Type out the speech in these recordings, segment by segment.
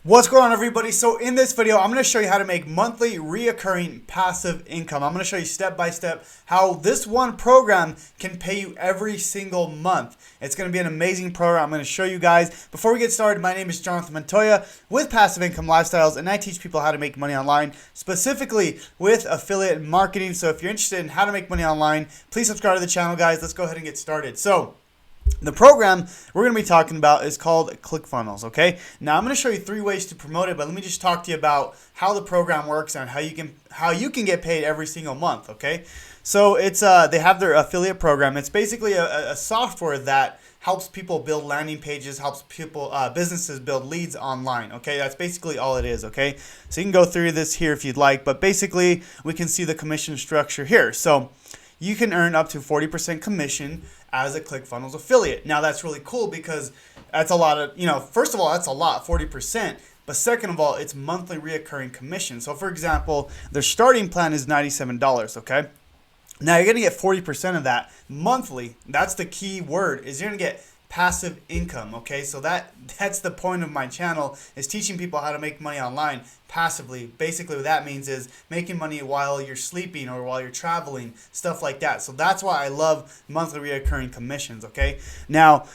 What's going on, everybody? So in this video, I'm going to show you how to make monthly reoccurring passive income. I'm going to show you step by step how this one program can pay you every single month. It's going to be an amazing program. I'm going to show you guys. Before we get started, my name is Jonathan Montoya with Passive Income Lifestyles, and I teach people how to make money online, specifically with affiliate marketing. So if you're interested in how to make money online, please subscribe to the channel, guys. Let's go ahead and get started. So the program we're going to be talking about is called Clickfunnels, okay? Now I'm going to show you 3 ways to promote it, but let me just talk to you about how the program works and how you can get paid every single month, okay? So it's they have their affiliate program. It's basically a software that helps people build landing pages, helps people businesses build leads online, okay? That's basically all it is, okay? So you can go through this here if you'd like, but basically we can see the commission structure here. So you can earn up to 40% commission as a Clickfunnels affiliate. Now that's really cool because that's a lot of, first of all, that's a lot, 40%. But second of all, it's monthly reoccurring commission. So for example, their starting plan is $97, okay? Now you're going to get 40% of that monthly. That's the key word, is you're going to get passive income, okay? So that's the point of my channel, is teaching people how to make money online passively. Basically what that means is making money while you're sleeping or while you're traveling, stuff like that. So that's why I love monthly recurring commissions, okay? Now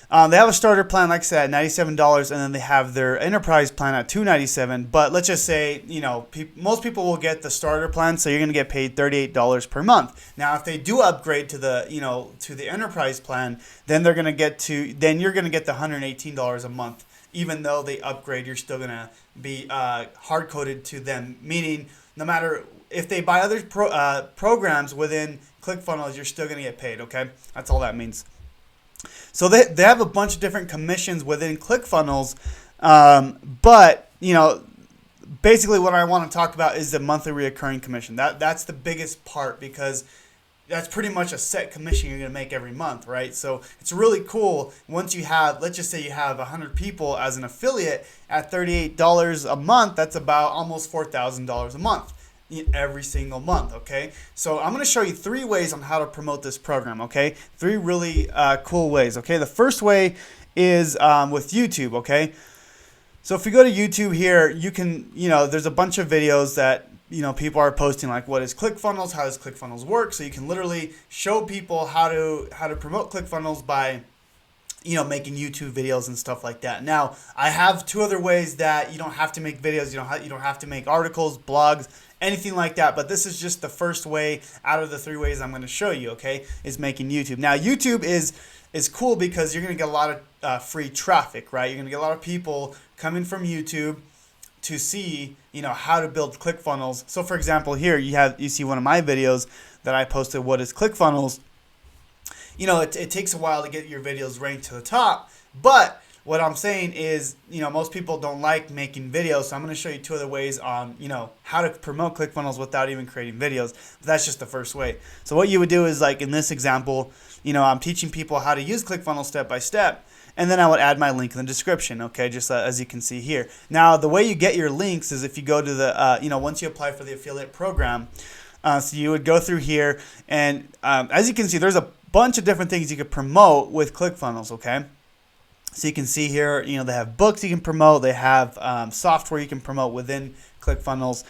they have a starter plan, like I said, $97, and then they have their enterprise plan at $297. But let's just say, most people will get the starter plan, so you're going to get paid $38 per month. Now, if they do upgrade to the, to the enterprise plan, then you're going to get the $118 a month. Even though they upgrade, you're still going to be hard coded to them. Meaning, no matter if they buy other programs within ClickFunnels, you're still going to get paid. Okay, that's all that means. So they have a bunch of different commissions within ClickFunnels, but basically what I want to talk about is the monthly recurring commission. That's the biggest part, because that's pretty much a set commission you're going to make every month, right? So it's really cool once you have, let's just say you have 100 people as an affiliate at $38 a month. That's about almost $4,000 a month. Every single month, okay? So I'm going to show you 3 ways on how to promote this program, okay? 3 really cool ways, okay? The first way is with YouTube, okay? So if you go to YouTube here, you can, there's a bunch of videos that, people are posting, like what is ClickFunnels, how does ClickFunnels work? So you can literally show people how to promote ClickFunnels by making YouTube videos and stuff like that. Now, I have 2 other ways that you don't have to make videos, you don't have to make articles, blogs, anything like that, but this is just the first way out of the 3 ways I'm going to show you, okay, is making YouTube. Now, YouTube is cool because you're going to get a lot of free traffic, right? You're going to get a lot of people coming from YouTube to see, how to build ClickFunnels. So, for example, here you see one of my videos that I posted, what is ClickFunnels? It takes a while to get your videos ranked to the top, but what I'm saying is, most people don't like making videos, so I'm going to show you 2 other ways on, how to promote ClickFunnels without even creating videos. But that's just the first way. So what you would do is, like in this example, I'm teaching people how to use ClickFunnels step by step, and then I would add my link in the description, okay, just as you can see here. Now, the way you get your links is if you go to the, once you apply for the affiliate program, so you would go through here, and as you can see, there's a bunch of different things you could promote with ClickFunnels, okay? So you can see here, they have books you can promote. They have software you can promote within ClickFunnels.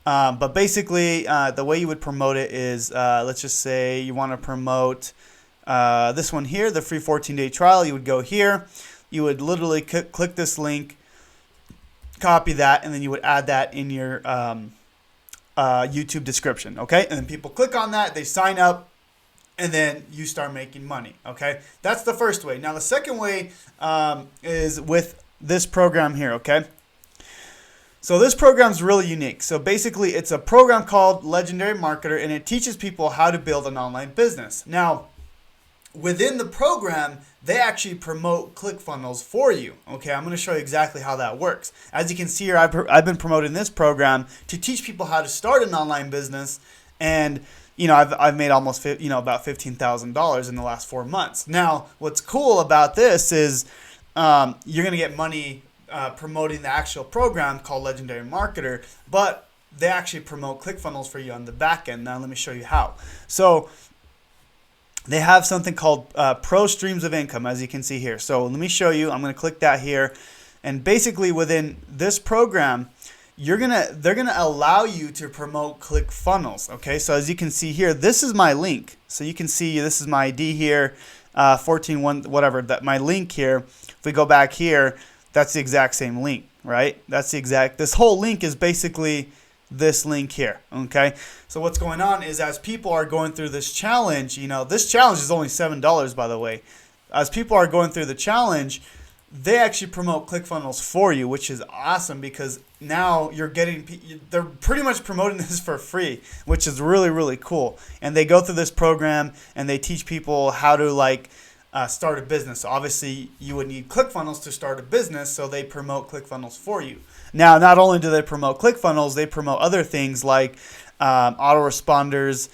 But basically, the way you would promote it is, let's just say you want to promote this one here, the free 14-day trial. You would go here. You would literally click this link, copy that, and then you would add that in your YouTube description, okay? And then people click on that. They sign up. And then you start making money, okay? That's the first way. Now, the second way is with this program here, okay? So this program is really unique. So basically, it's a program called Legendary Marketer, and it teaches people how to build an online business. Now, within the program, they actually promote ClickFunnels for you, okay? I'm going to show you exactly how that works. As you can see here, I've been promoting this program to teach people how to start an online business, and I've made almost about $15,000 in the last 4 months. Now, what's cool about this is you're gonna get money promoting the actual program called Legendary Marketer, but they actually promote ClickFunnels for you on the back end. Now, let me show you how. So they have something called Pro Streams of Income, as you can see here. So let me show you. I'm gonna click that here. And basically within this program, they're gonna allow you to promote ClickFunnels. Okay, so as you can see here, this is my link. So you can see this is my ID here, 14.1 whatever. That my link here. If we go back here, that's the exact same link, right? This whole link is basically this link here. Okay, so what's going on is as people are going through this challenge, this challenge is only $7, by the way. As people are going through the challenge, they actually promote ClickFunnels for you, which is awesome because now they're pretty much promoting this for free, which is really, really cool. And they go through this program and they teach people how to start a business. So obviously you would need ClickFunnels to start a business, so they promote ClickFunnels for you. Now, not only do they promote ClickFunnels, they promote other things like autoresponders,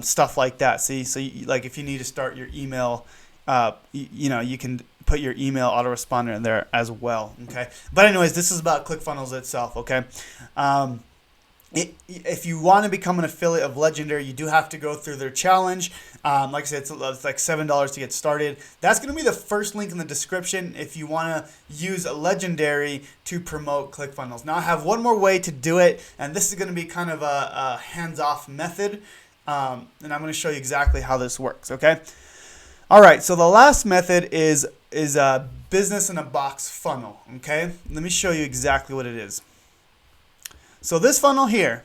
stuff like that. See, so like if you need to start your email, you can put your email autoresponder in there as well. Okay, but anyways, this is about ClickFunnels itself. Okay, if you want to become an affiliate of Legendary, you do have to go through their challenge. Like I said, it's like $7 to get started. That's going to be the first link in the description if you want to use Legendary to promote ClickFunnels. Now I have one more way to do it, and this is going to be kind of a hands-off method, and I'm going to show you exactly how this works. Okay. All right, so the last method is a business in a box funnel. Okay, let me show you exactly what it is. So this funnel here,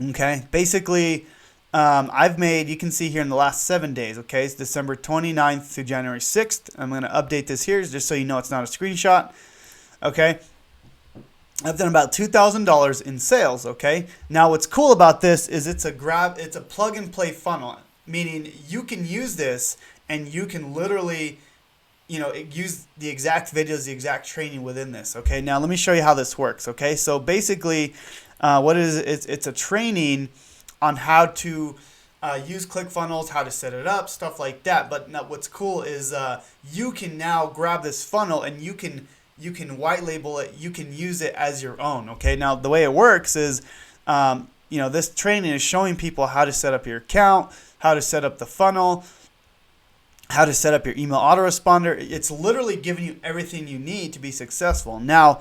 okay, basically I've made, you can see here in the last 7 days, okay, it's December 29th to January 6th. I'm going to update this here just so you know it's not a screenshot. Okay, I've done about $2,000 in sales. Okay, now what's cool about this is it's a plug and play funnel, meaning you can use this and you can literally, use the exact videos, the exact training within this. Okay, now let me show you how this works. Okay, so basically, what it is, it's a training on how to use ClickFunnels, how to set it up, stuff like that. But now what's cool is you can now grab this funnel and you can white label it. You can use it as your own. Okay, now the way it works is, this training is showing people how to set up your account, how to set up the funnel, how to set up your email autoresponder. It's literally giving you everything you need to be successful. Now,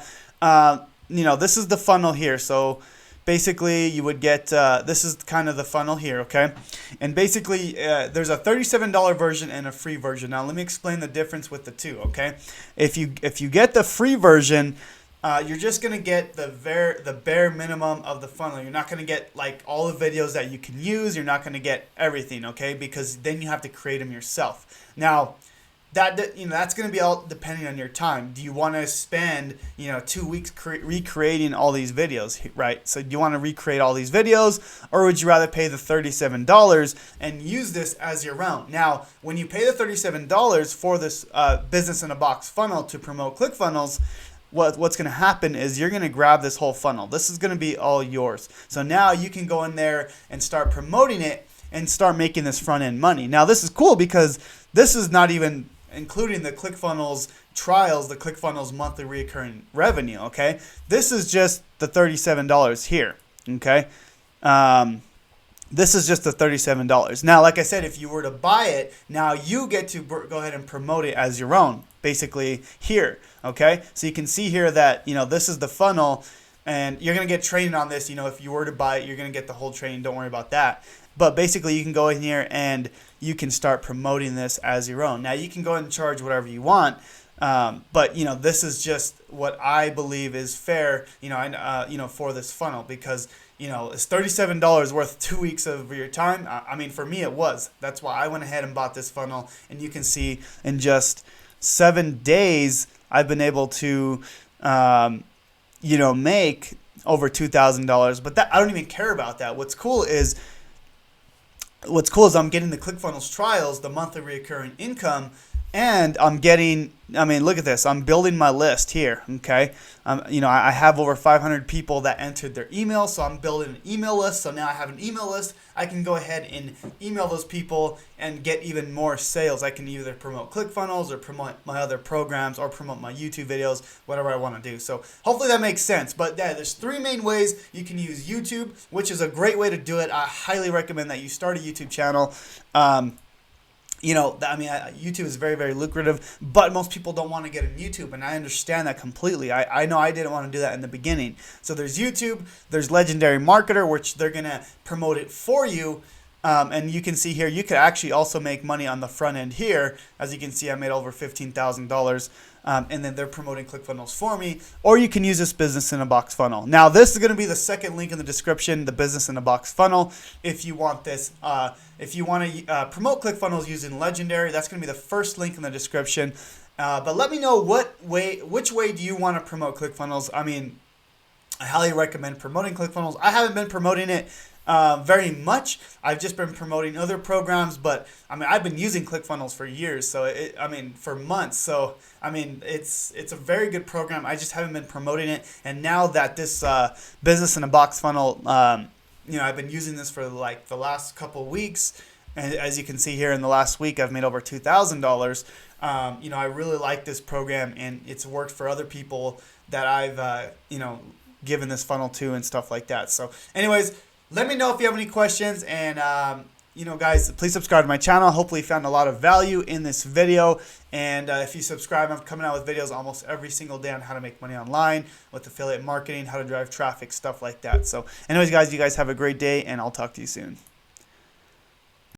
this is the funnel here. So basically you would get, this is kind of the funnel here, okay? And basically there's a $37 version and a free version. Now let me explain the difference with the two, okay? If you get the free version, you're just going to get the bare minimum of the funnel. You're not going to get like all the videos that you can use. You're not going to get everything, okay? Because then you have to create them yourself. Now, that's going to be all depending on your time. Do you want to spend 2 weeks recreating all these videos, right? So do you want to recreate all these videos, or would you rather pay the $37 and use this as your own? Now, when you pay the $37 for this business in a box funnel to promote ClickFunnels, what's going to happen is you're going to grab this whole funnel. This is going to be all yours. So now you can go in there and start promoting it and start making this front end money. Now this is cool because this is not even including the ClickFunnels trials, the ClickFunnels monthly recurring revenue. Okay, this is just the $37 here. Okay, this is just the $37. Now, like I said, if you were to buy it, now you get to go ahead and promote it as your own, basically here. Okay, so you can see here that this is the funnel, and you're gonna get training on this. If you were to buy it, you're gonna get the whole training. Don't worry about that. But basically, you can go in here and you can start promoting this as your own. Now, you can go ahead and charge whatever you want, but this is just what I believe is fair. For this funnel, because it's $37 worth 2 weeks of your time. I mean, for me, it was. That's why I went ahead and bought this funnel, and you can see in just 7 days, I've been able to, make over $2,000. But that I don't even care about that. What's cool is I'm getting the ClickFunnels trials, the monthly recurring income, and I'm getting, look at this. I'm building my list here, okay? I have over 500 people that entered their email, so I'm building an email list. So now I have an email list. I can go ahead and email those people and get even more sales. I can either promote ClickFunnels or promote my other programs or promote my YouTube videos, whatever I want to do. So hopefully that makes sense. But yeah, there's 3 main ways you can use YouTube, which is a great way to do it. I highly recommend that you start a YouTube channel. I mean, YouTube is very, very lucrative, but most people don't want to get in YouTube, and I understand that completely. I know I didn't want to do that in the beginning. So there's YouTube, there's Legendary Marketer, which they're going to promote it for you. And you can see here, you could actually also make money on the front end here. As you can see, I made over $15,000. And then they're promoting Clickfunnels for me. Or you can use this business in a box funnel. Now, this is going to be the second link in the description, the business in a box funnel. If you want this, if you want to promote Clickfunnels using Legendary, that's going to be the first link in the description. But let me know which way do you want to promote Clickfunnels. I mean, I highly recommend promoting Clickfunnels. I haven't been promoting it very much. I've just been promoting other programs, but I mean, I've been using Clickfunnels for years, so for months. So I mean, it's a very good program. I just haven't been promoting it, and now that this business in a box funnel, I've been using this for like the last couple of weeks, and as you can see here, in the last week, I've made over $2,000. I really like this program, and it's worked for other people that I've given this funnel to and stuff like that. So, anyways. Let me know if you have any questions, and guys, please subscribe to my channel. Hopefully you found a lot of value in this video, and if you subscribe, I'm coming out with videos almost every single day on how to make money online with affiliate marketing, how to drive traffic, stuff like that. So anyways, guys, you guys have a great day, and I'll talk to you soon.